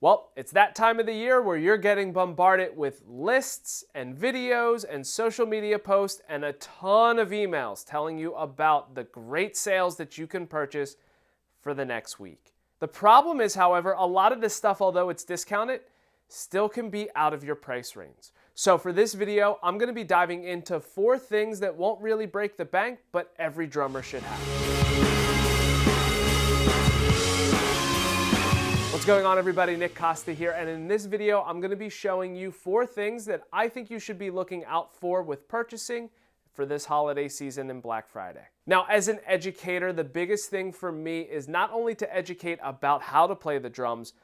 Well, it's that time of the year where you're getting bombarded with lists and videos and social media posts and a ton of emails telling you about the great sales that you can purchase for the next week. The problem is, however, a lot of this stuff, although it's discounted, still can be out of your price range. So for this video, I'm going to be diving into 4 things that won't really break the bank, but every drummer should have. What's going on, everybody? Nick Costa here, and in this video I'm going to be showing you 4 things that I think you should be looking out for with purchasing for this holiday season and Black Friday. Now, as an educator, the biggest thing for me is not only to educate about how to play the drums,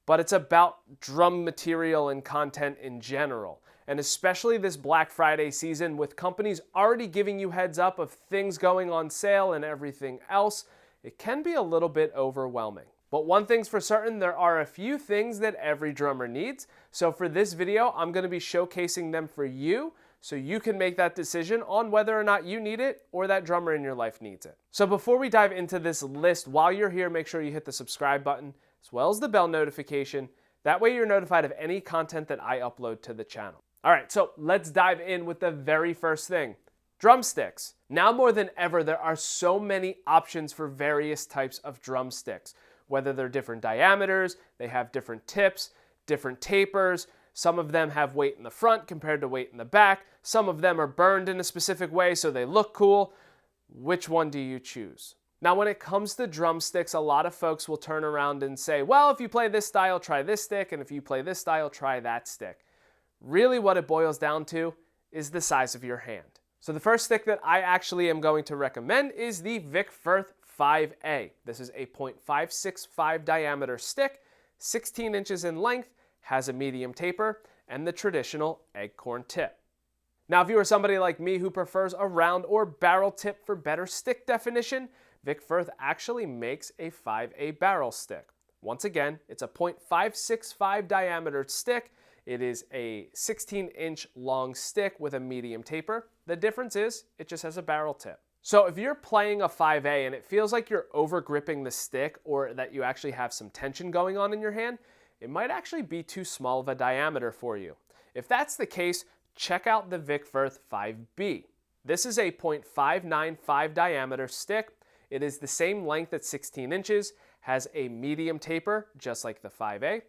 but it's about drum material and content in general. And especially this Black Friday season, with companies already giving you heads up of things going on sale and everything else, it can be a little bit overwhelming. But one thing's for certain, there are a few things that every drummer needs. So for this video, I'm going to be showcasing them for you so you can make that decision on whether or not you need it or that drummer in your life needs it. So before we dive into this list, while you're here, make sure you hit the subscribe button as well as the bell notification. That way you're notified of any content that I upload to the channel. All right, so let's dive in with the very first thing. Drumsticks. Now more than ever, there are so many options for various types of drumsticks. Whether they're different diameters, they have different tips, different tapers. Some of them have weight in the front compared to weight in the back. Some of them are burned in a specific way so they look cool. Which one do you choose? Now, when it comes to drumsticks, a lot of folks will turn around and say, well, if you play this style, try this stick, and if you play this style, try that stick. Really what it boils down to is the size of your hand. So the first stick that I actually am going to recommend is the Vic Firth 5A. This is a .565 diameter stick, 16 inches in length, has a medium taper, and the traditional acorn tip. Now, if you are somebody like me who prefers a round or barrel tip for better stick definition, Vic Firth actually makes a 5A barrel stick. Once again, it's a .565 diameter stick. It is a 16-inch long stick with a medium taper. The difference is it just has a barrel tip. So if you're playing a 5A and it feels like you're over gripping the stick or that you actually have some tension going on in your hand, it might actually be too small of a diameter for you. If that's the case, check out the Vic Firth 5B. This is a .595 diameter stick. It is the same length at 16 inches, has a medium taper, just like the 5A,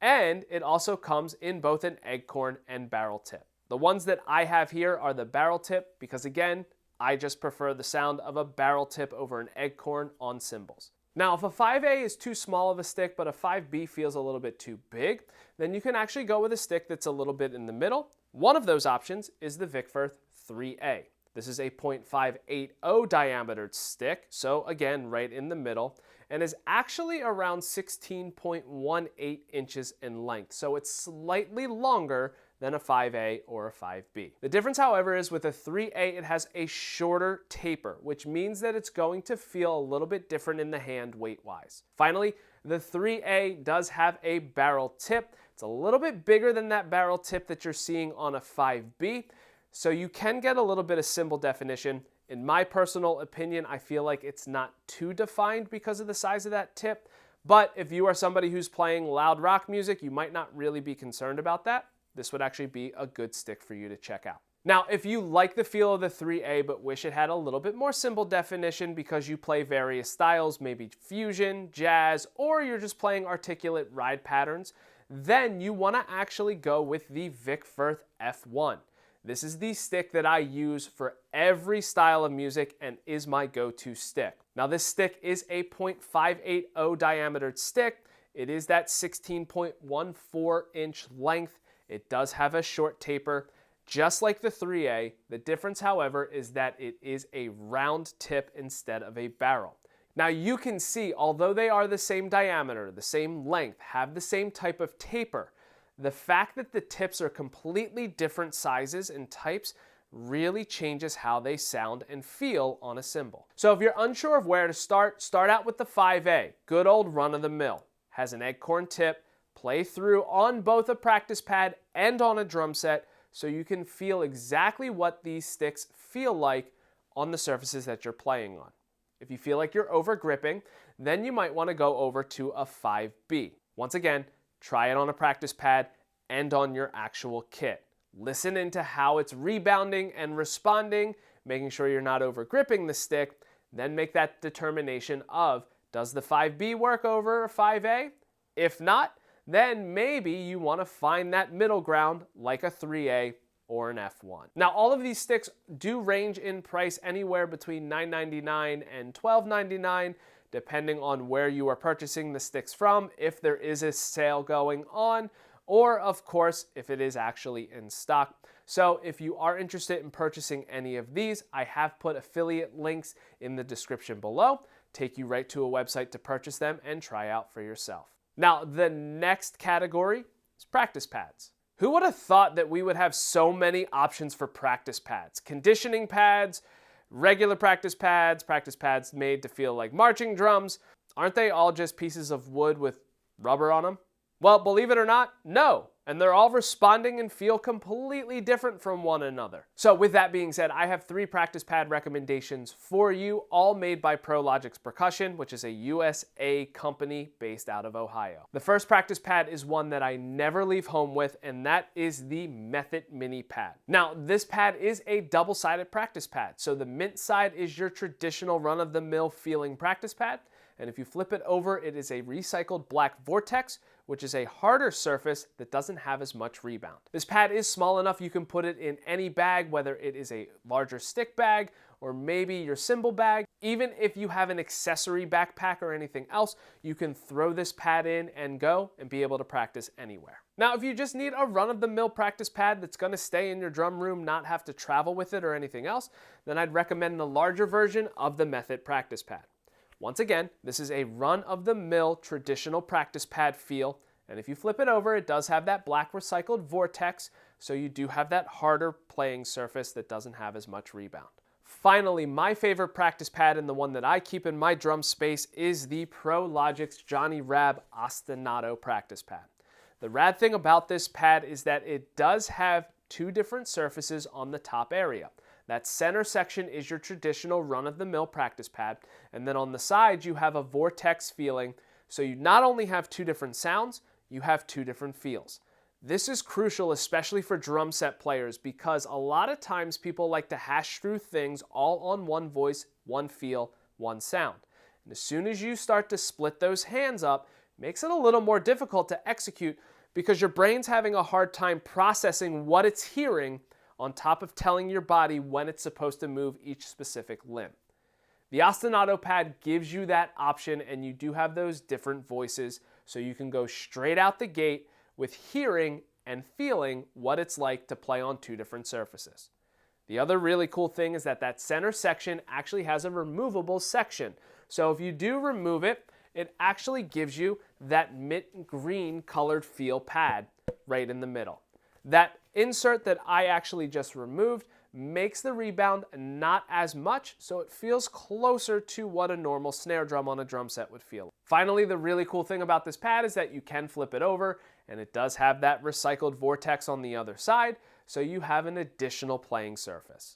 and it also comes in both an acorn and barrel tip. The ones that I have here are the barrel tip because, again, I just prefer the sound of a barrel tip over an acorn on cymbals. Now, if a 5A is too small of a stick, but a 5B feels a little bit too big, then you can actually go with a stick that's a little bit in the middle. One of those options is the Vic Firth 3A. This is a .580 diameter stick, so again, right in the middle, and is actually around 16.18 inches in length, so it's slightly longer than a 5A or a 5B. The difference, however, is with a 3A, it has a shorter taper, which means that it's going to feel a little bit different in the hand weight-wise. Finally, the 3A does have a barrel tip. It's a little bit bigger than that barrel tip that you're seeing on a 5B, so you can get a little bit of cymbal definition. In my personal opinion, I feel like it's not too defined because of the size of that tip, but if you are somebody who's playing loud rock music, you might not really be concerned about that. This would actually be a good stick for you to check out. Now, if you like the feel of the 3A but wish it had a little bit more cymbal definition because you play various styles, maybe fusion, jazz, or you're just playing articulate ride patterns, then you want to actually go with the Vic Firth F1. This is the stick that I use for every style of music and is my go-to stick. Now, this stick is a .580 diameter stick. It is that 16.14 inch length. It does have a short taper, just like the 3A. The difference, however, is that it is a round tip instead of a barrel. Now you can see, although they are the same diameter, the same length, have the same type of taper, the fact that the tips are completely different sizes and types really changes how they sound and feel on a cymbal. So if you're unsure of where to start out with the 5A, good old run-of-the-mill. Has an acorn tip, play through on both a practice pad and on a drum set so you can feel exactly what these sticks feel like on the surfaces that you're playing on. If you feel like you're over gripping, then you might want to go over to a 5B. Once again, try it on a practice pad and on your actual kit. Listen into how it's rebounding and responding, making sure you're not over gripping the stick, then make that determination of, does the 5B work over a 5A? If not, then maybe you want to find that middle ground like a 3A or an F1. Now, all of these sticks do range in price anywhere between $9.99 and $12.99, depending on where you are purchasing the sticks from, if there is a sale going on, or of course, if it is actually in stock. So if you are interested in purchasing any of these, I have put affiliate links in the description below, take you right to a website to purchase them and try out for yourself. Now, the next category is practice pads. Who would have thought that we would have so many options for practice pads? Conditioning pads, regular practice pads made to feel like marching drums. Aren't they all just pieces of wood with rubber on them? Well, believe it or not, no. And they're all responding and feel completely different from one another. So with that being said, I have 3 practice pad recommendations for you, all made by Prologix Percussion, which is a USA company based out of Ohio. The first practice pad is one that I never leave home with, and that is the Method Mini Pad. Now, this pad is a double-sided practice pad. So the mint side is your traditional run-of-the-mill feeling practice pad. And if you flip it over, it is a recycled black vortex, which is a harder surface that doesn't have as much rebound. This pad is small enough you can put it in any bag, whether it is a larger stick bag or maybe your cymbal bag. Even if you have an accessory backpack or anything else, you can throw this pad in and go and be able to practice anywhere. Now, if you just need a run-of-the-mill practice pad that's gonna stay in your drum room, not have to travel with it or anything else, then I'd recommend the larger version of the Method practice pad. Once again, this is a run-of-the-mill traditional practice pad feel, and if you flip it over, it does have that black recycled vortex, so you do have that harder playing surface that doesn't have as much rebound. Finally, my favorite practice pad and the one that I keep in my drum space is the Prologix Johnny Rab Ostinato practice pad. The rad thing about this pad is that it does have 2 different surfaces on the top area. That center section is your traditional run-of-the-mill practice pad, and then on the sides you have a vortex feeling, so you not only have 2 different sounds, you have 2 different feels. This is crucial, especially for drum set players, because a lot of times people like to hash through things all on one voice, one feel, one sound. And as soon as you start to split those hands up, it makes it a little more difficult to execute because your brain's having a hard time processing what it's hearing on top of telling your body when it's supposed to move each specific limb. The ostinato pad gives you that option, and you do have those different voices, so you can go straight out the gate with hearing and feeling what it's like to play on 2 different surfaces. The other really cool thing is that that center section actually has a removable section. So if you do remove it, it actually gives you that mint green colored feel pad right in the middle. That insert that I actually just removed makes the rebound not as much, so it feels closer to what a normal snare drum on a drum set would feel. Finally, the really cool thing about this pad is that you can flip it over, and it does have that recycled vortex on the other side, so you have an additional playing surface.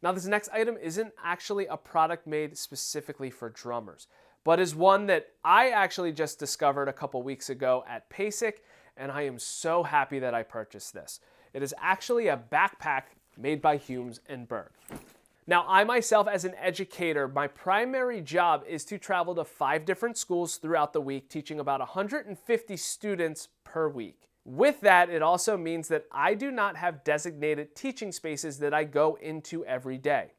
Now, this next item isn't actually a product made specifically for drummers, but is one that I actually just discovered a couple weeks ago at PASIC, and I am so happy that I purchased this. It is actually a backpack made by Humes & Berg. Now, I myself as an educator, my primary job is to travel to 5 different schools throughout the week, teaching about 150 students per week. With that, it also means that I do not have designated teaching spaces that I go into every day.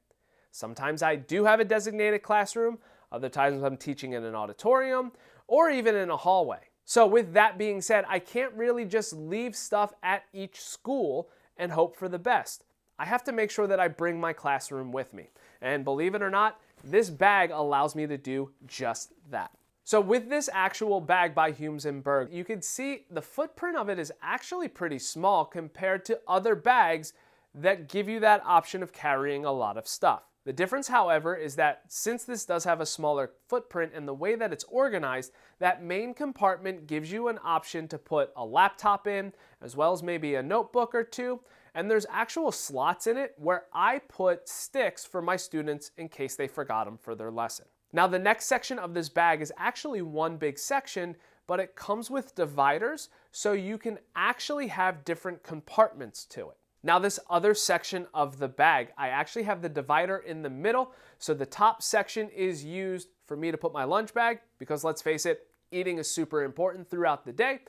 Sometimes I do have a designated classroom, other times I'm teaching in an auditorium, or even in a hallway. So with that being said, I can't really just leave stuff at each school and hope for the best. I have to make sure that I bring my classroom with me. And believe it or not, this bag allows me to do just that. So with this actual bag by Humes & Berg, you can see the footprint of it is actually pretty small compared to other bags that give you that option of carrying a lot of stuff. The difference, however, is that since this does have a smaller footprint and the way that it's organized, that main compartment gives you an option to put a laptop in, as well as maybe a notebook or 2, and there's actual slots in it where I put sticks for my students in case they forgot them for their lesson. Now, the next section of this bag is actually one big section, but it comes with dividers so you can actually have different compartments to it. Now this other section of the bag, I actually have the divider in the middle, so the top section is used for me to put my lunch bag, because let's face it, eating is super important throughout the day.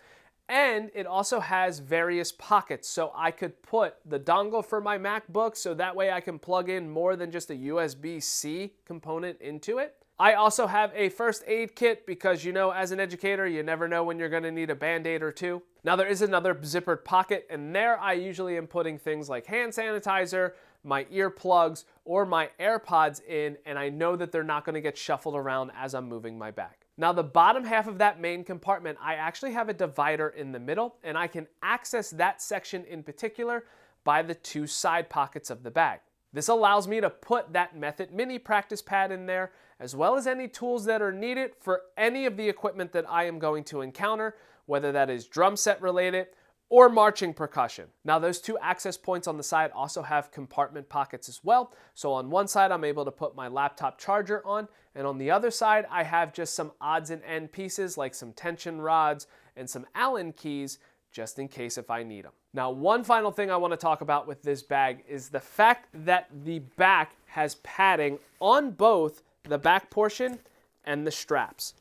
And it also has various pockets, so I could put the dongle for my MacBook, so that way I can plug in more than just a USB-C component into it. I also have a first aid kit because, you know, as an educator, you never know when you're going to need a Band-Aid or two. Now there is another zippered pocket, and there I usually am putting things like hand sanitizer, my earplugs, or my AirPods in, and I know that they're not going to get shuffled around as I'm moving my bag. Now the bottom half of that main compartment, I actually have a divider in the middle, and I can access that section in particular by the two side pockets of the bag. This allows me to put that Method Mini practice pad in there, as well as any tools that are needed for any of the equipment that I am going to encounter, whether that is drum set related or marching percussion. Now those two access points on the side also have compartment pockets as well. So on one side I'm able to put my laptop charger on, and on the other side I have just some odds and end pieces like some tension rods and some Allen keys, just in case if I need them. Now one final thing I want to talk about with this bag is the fact that the back has padding on both the back portion and the straps.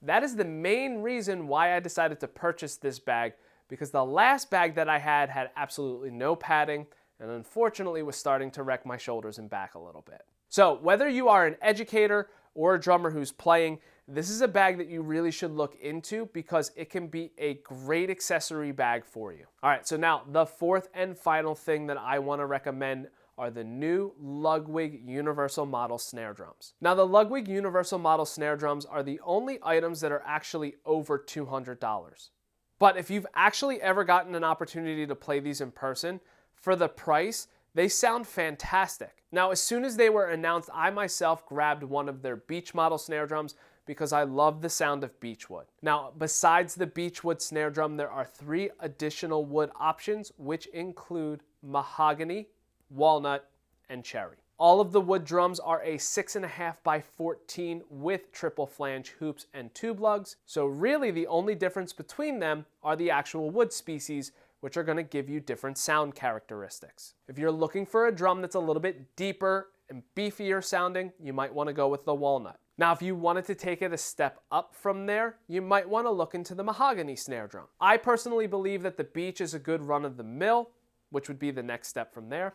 That is the main reason why I decided to purchase this bag, because the last bag that I had absolutely no padding, and unfortunately was starting to wreck my shoulders and back a little bit. So whether you are an educator or a drummer who's playing, this is a bag that you really should look into because it can be a great accessory bag for you. All right, so now the fourth and final thing that I want to recommend are the new Ludwig Universal Model snare drums. Now the Ludwig Universal Model snare drums are the only items that are actually over $200. But if you've actually ever gotten an opportunity to play these in person, for the price, they sound fantastic. Now, as soon as they were announced, I myself grabbed one of their Beech model snare drums because I love the sound of beechwood. Now, besides the beechwood snare drum, there are 3 additional wood options, which include mahogany, walnut, and cherry. All of the wood drums are a 6.5 by 14 with triple flange hoops and tube lugs. So really the only difference between them are the actual wood species, which are going to give you different sound characteristics. If you're looking for a drum that's a little bit deeper and beefier sounding, you might want to go with the walnut. Now, if you wanted to take it a step up from there, you might want to look into the mahogany snare drum. I personally believe that the beech is a good run of the mill, which would be the next step from there.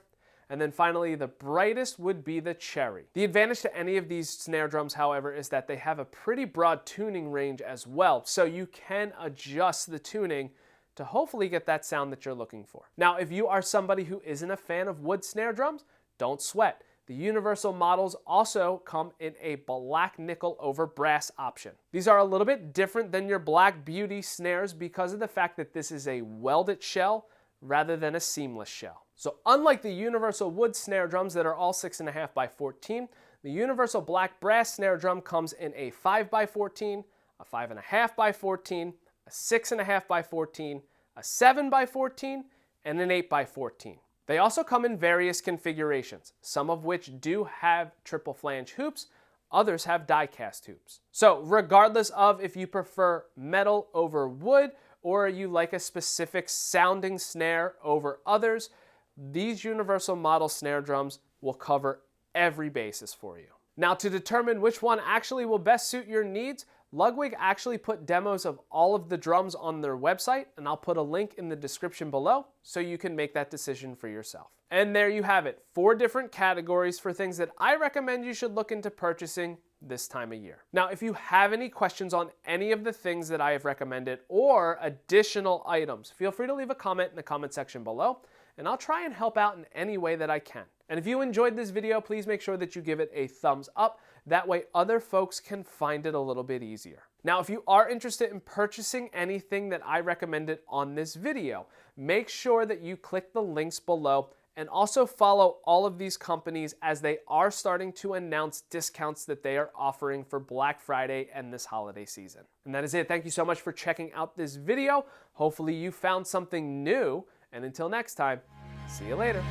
And then finally, the brightest would be the cherry. The advantage to any of these snare drums, however, is that they have a pretty broad tuning range as well, so you can adjust the tuning to hopefully get that sound that you're looking for. Now, if you are somebody who isn't a fan of wood snare drums, don't sweat. The Universal models also come in a black nickel over brass option. These are a little bit different than your Black Beauty snares because of the fact that this is a welded shell rather than a seamless shell. So unlike the Universal wood snare drums that are all 6.5 by 14, the Universal black brass snare drum comes in a 5 by 14, a 5.5 by 14, a 6.5 by 14, a 7 by 14, and an 8 by 14. They also come in various configurations, some of which do have triple flange hoops, others have die cast hoops. So regardless of if you prefer metal over wood or you like a specific sounding snare over others, these Universal model snare drums will cover every basis for you. Now, to determine which one actually will best suit your needs, Ludwig actually put demos of all of the drums on their website, and I'll put a link in the description below so you can make that decision for yourself. And there you have it, 4 different categories for things that I recommend you should look into purchasing this time of year. Now, if you have any questions on any of the things that I have recommended or additional items, feel free to leave a comment in the comment section below, and I'll try and help out in any way that I can. And if you enjoyed this video, please make sure that you give it a thumbs up. That way other folks can find it a little bit easier. Now, if you are interested in purchasing anything that I recommended on this video, make sure that you click the links below and also follow all of these companies as they are starting to announce discounts that they are offering for Black Friday and this holiday season. And that is it. Thank you so much for checking out this video. Hopefully you found something new. And until next time, see you later.